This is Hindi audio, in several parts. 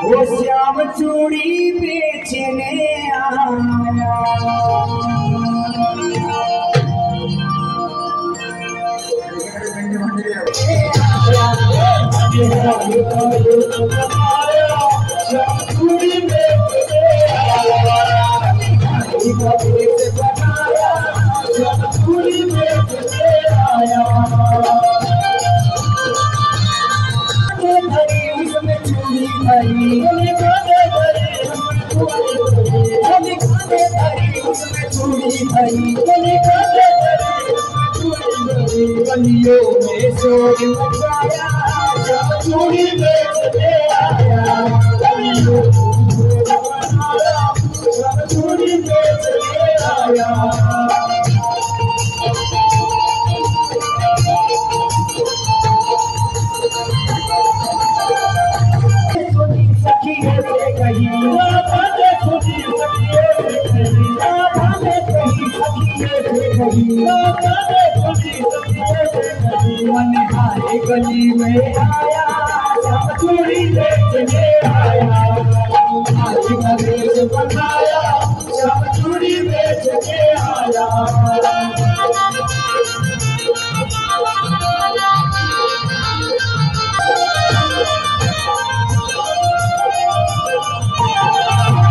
वो श्याम चूड़ी बेचने आया। गलियों में शोर मचाया, जब चूड़ी बेचने आया। गलियों में शोर मचाया, जब चूड़ी बेचने आया। गली में आया, जब चूड़ी बेचने आया। आज नरेश बनाया, जब चूड़ी बेचने आया।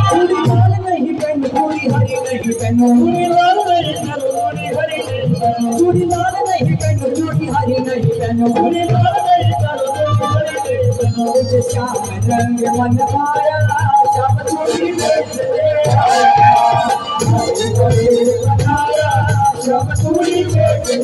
चूड़ी लाल नहीं पहनो, चूड़ी हरी नहीं पहनो। चूड़ी लाल नहीं पहनो, चूड़ी हरी नहीं पहनो। चूड़ी लाल नहीं पहनो, चूड़ी हरी नहीं पहनो। चूड़ी लाल नहीं पहनो, चूड़ी हरी नहीं पहनो। मुझे श्याम रंग मन आया, जब चूड़ी बेचने आया। बनाया, जब चूड़ी बेचने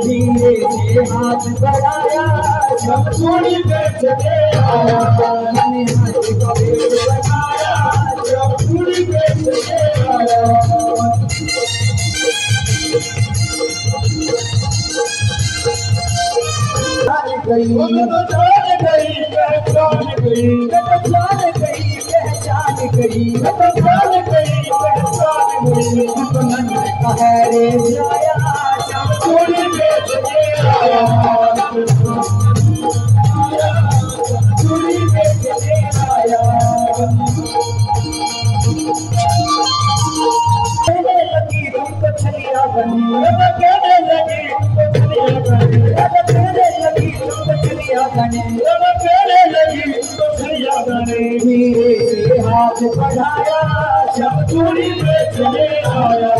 धीरे से हाथ बढ़ाया, जब चूड़ी बेचने आया। मैंने हाथ का बेच बनाया, जब चूड़ी बेचने आया। धीरे से हाथ बढ़ाया, जब चूड़ी बेचने आया।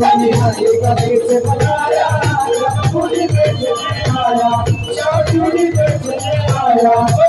मैंने हरे गले से बनाया, जब चूड़ी बेचने आया। जब चूड़ी बेचने आया।